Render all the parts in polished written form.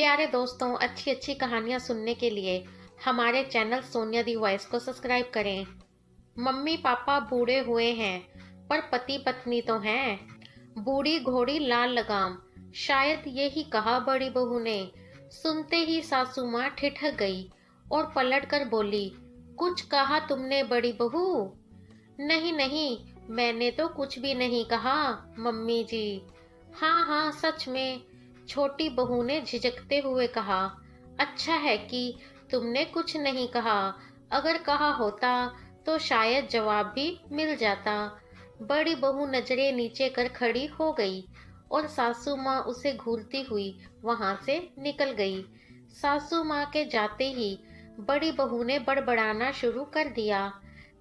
प्यारे दोस्तों, अच्छी अच्छी कहानियाँ सुनने के लिए हमारे चैनल सोनिया दी वॉइस को सब्सक्राइब करें। मम्मी पापा बूढ़े हुए हैं पर पति पत्नी तो हैं। बूढ़ी घोड़ी लाल लगाम, शायद यही कहा बड़ी बहू ने। सुनते ही सासू माँ ठिठक गई और पलट कर बोली, कुछ कहा तुमने बड़ी बहू? नहीं नहीं, मैंने तो कुछ भी नहीं कहा मम्मी जी। हाँ हाँ, सच में, छोटी बहू ने झिझकते हुए कहा। अच्छा है कि तुमने कुछ नहीं कहा, अगर कहा होता तो शायद जवाब भी मिल जाता। बड़ी बहू नजरें नीचे कर खड़ी हो गई और सासू माँ उसे घूरती हुई वहां से निकल गई। सासू माँ के जाते ही बड़ी बहू ने बड़बड़ाना शुरू कर दिया।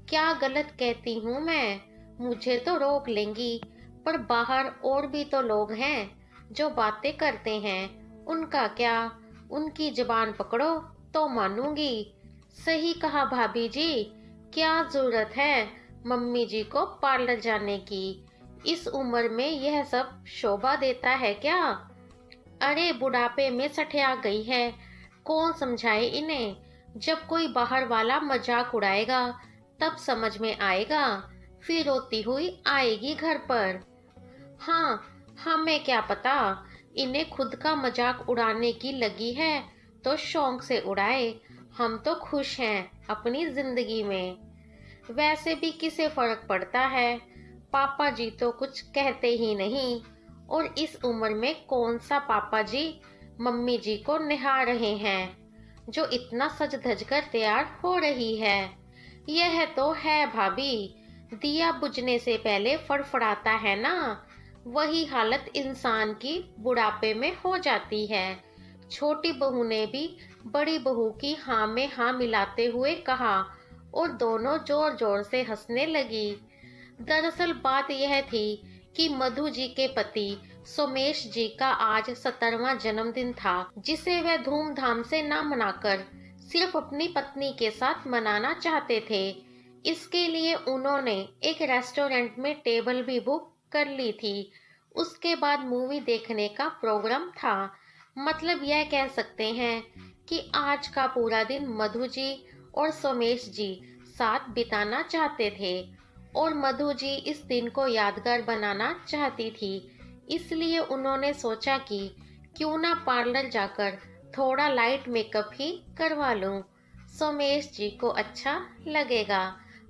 क्या गलत कहती हूँ मैं? मुझे तो रोक लेंगी, पर बाहर और भी तो लोग हैं जो बातें करते हैं। उनका क्या? उनकी जुबान पकड़ो तो मानूंगी। सही कहा भाभी जी। क्या जरूरत है मम्मी जी को पार्लर जाने की? इस उम्र में यह सब शोभा देता है क्या? अरे बुढ़ापे में सठिया गई है, कौन समझाए इन्हें। जब कोई बाहर वाला मजाक उड़ाएगा तब समझ में आएगा, फिर रोती हुई आएगी घर पर। हाँ, हमें क्या पता, इन्हें खुद का मजाक उड़ाने की लगी है तो शौक से उड़ाए। हम तो खुश हैं अपनी जिंदगी में। वैसे भी किसे फर्क पड़ता है, पापा जी तो कुछ कहते ही नहीं। और इस उम्र में कौन सा पापा जी मम्मी जी को निहार रहे हैं जो इतना सज धज कर तैयार हो रही है। यह तो है भाभी, दिया बुझने से पहले फड़फड़ाता है ना, वही हालत इंसान की बुढ़ापे में हो जाती है। छोटी बहू ने भी बड़ी बहू की हाँ में हाँ मिलाते हुए कहा और दोनों जोर जोर से हंसने लगी। दरअसल बात यह थी कि मधु जी के पति सोमेश जी का आज 17वां जन्मदिन था, जिसे वह धूमधाम से ना मनाकर सिर्फ अपनी पत्नी के साथ मनाना चाहते थे। इसके लिए उन्होंने एक रेस्टोरेंट में टेबल भी बुक कर ली थी। उसके बाद मूवी देखने का प्रोग्राम था। मतलब यह कह सकते हैं कि आज का पूरा दिन मधु जी और सोमेश जी साथ बिताना चाहते थे और मधु जी इस दिन को यादगार बनाना चाहती थी। इसलिए उन्होंने सोचा कि क्यों ना पार्लर जाकर थोड़ा लाइट मेकअप ही करवा लूं, सोमेश जी को अच्छा लगेगा।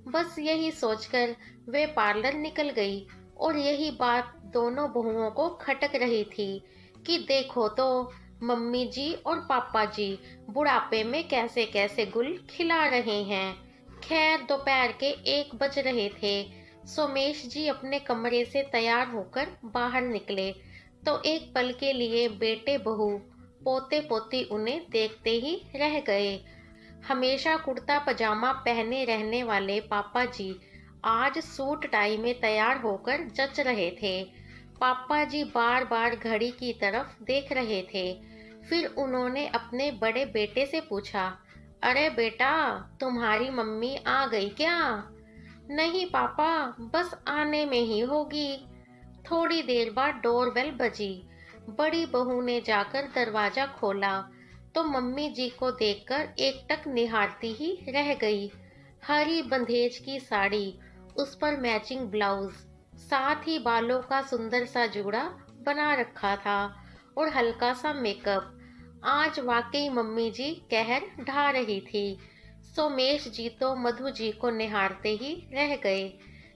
बस यही सोचकर वे पार्लर निकल गई और यही बात दोनों बहुओं को खटक रही थी कि देखो तो, मम्मी जी और पापा जी बुढ़ापे में कैसे कैसे गुल खिला रहे हैं। खैर दोपहर के 1 बज रहे थे। सोमेश जी अपने कमरे से तैयार होकर बाहर निकले तो एक पल के लिए बेटे बहू पोते पोती उन्हें देखते ही रह गए। हमेशा कुर्ता पजामा पहने रहने वाले पापा जी आज सूट टाई में तैयार होकर जच रहे थे। पापा जी बार बार घड़ी की तरफ देख रहे थे। फिर उन्होंने अपने बड़े बेटे से पूछा, अरे बेटा, तुम्हारी मम्मी आ गई क्या? नहीं पापा, बस आने में ही होगी। थोड़ी देर बाद डोरबेल बजी। बड़ी बहू ने जाकर दरवाजा खोला तो मम्मी जी को देखकर एकटक निहारती ही रह गई। हरी बंधेज की साड़ी, उस पर मैचिंग ब्लाउज, साथ ही बालों का सुंदर सा जूड़ा बना रखा था और हल्का सा मेकअप। आज वाकई मम्मी जी कहर ढा रही थी। सोमेश जी तो मधु जी को निहारते ही रह गए।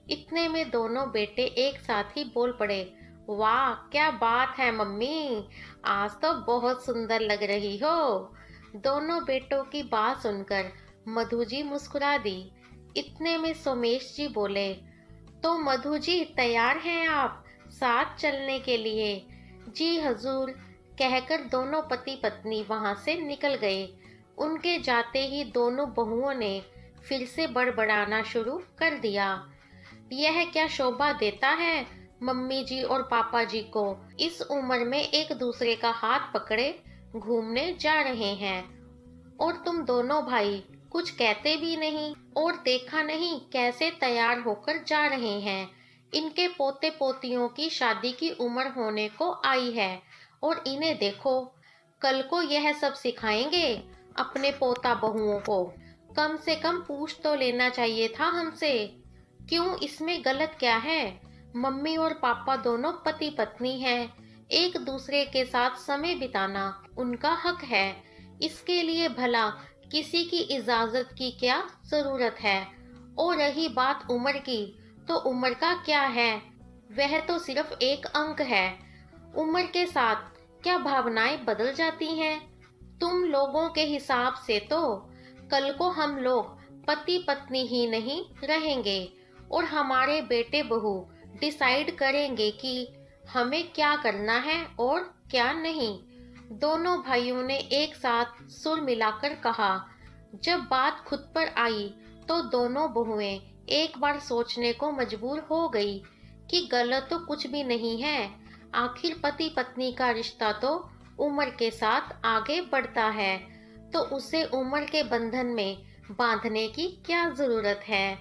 इतने में दोनों बेटे एक साथ ही बोल पड़े, वाह क्या बात है मम्मी, आज तो बहुत सुंदर लग रही हो। दोनों बेटों की बात सुनकर मधु जी मुस्कुरा दी। इतने में सोमेश जी बोले, तो मधु जी तैयार हैं आप साथ चलने के लिए? जी हजूर, कहकर दोनों पति पत्नी वहां से निकल गए। उनके जाते ही दोनों बहुओं ने फिर से बड़बड़ाना शुरू कर दिया। यह क्या शोभा देता है मम्मी जी और पापा जी को इस उम्र में एक दूसरे का हाथ पकड़े घूमने जा रहे हैं, और तुम दोनों भाई कुछ कहते भी नहीं और देखा नहीं कैसे तैयार होकर जा रहे हैं। इनके पोते पोतियों की शादी की उम्र होने को आई है और इन्हें देखो, कल को यह सब सिखाएंगे अपने पोता बहुओं को। कम से कम पूछ तो लेना चाहिए था हमसे। क्यों, इसमें गलत क्या है? मम्मी और पापा दोनों पति पत्नी हैं। एक दूसरे के साथ समय बिताना उनका हक है। इसके लिए भला किसी की इजाजत की क्या जरूरत है? और रही बात उम्र की, तो उम्र का क्या है? वह तो सिर्फ एक अंक है। उम्र के साथ क्या भावनाएं बदल जाती हैं? तुम लोगों के हिसाब से तो कल को हम लोग पति पत्नी ही नहीं रहेंगे और हमारे बेटे बहू डिसाइड करेंगे कि हमें क्या करना है और क्या नहीं। दोनों भाइयों ने एक साथ सुर मिलाकर कहा। जब बात खुद पर आई तो दोनों बहुएं एक बार सोचने को मजबूर हो गई कि गलत तो कुछ भी नहीं है। आखिर पति पत्नी का रिश्ता तो उम्र के साथ आगे बढ़ता है, तो उसे उम्र के बंधन में बांधने की क्या जरूरत है?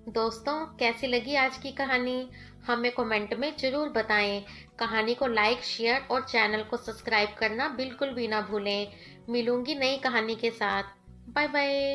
दोस्तों, कैसी लगी आज की कहानी? हमें कमेंट में जरूर बताएं। कहानी को लाइक, शेयर और चैनल को सब्सक्राइब करना बिल्कुल भी ना भूलें। मिलूंगी नई कहानी के साथ। Bye bye.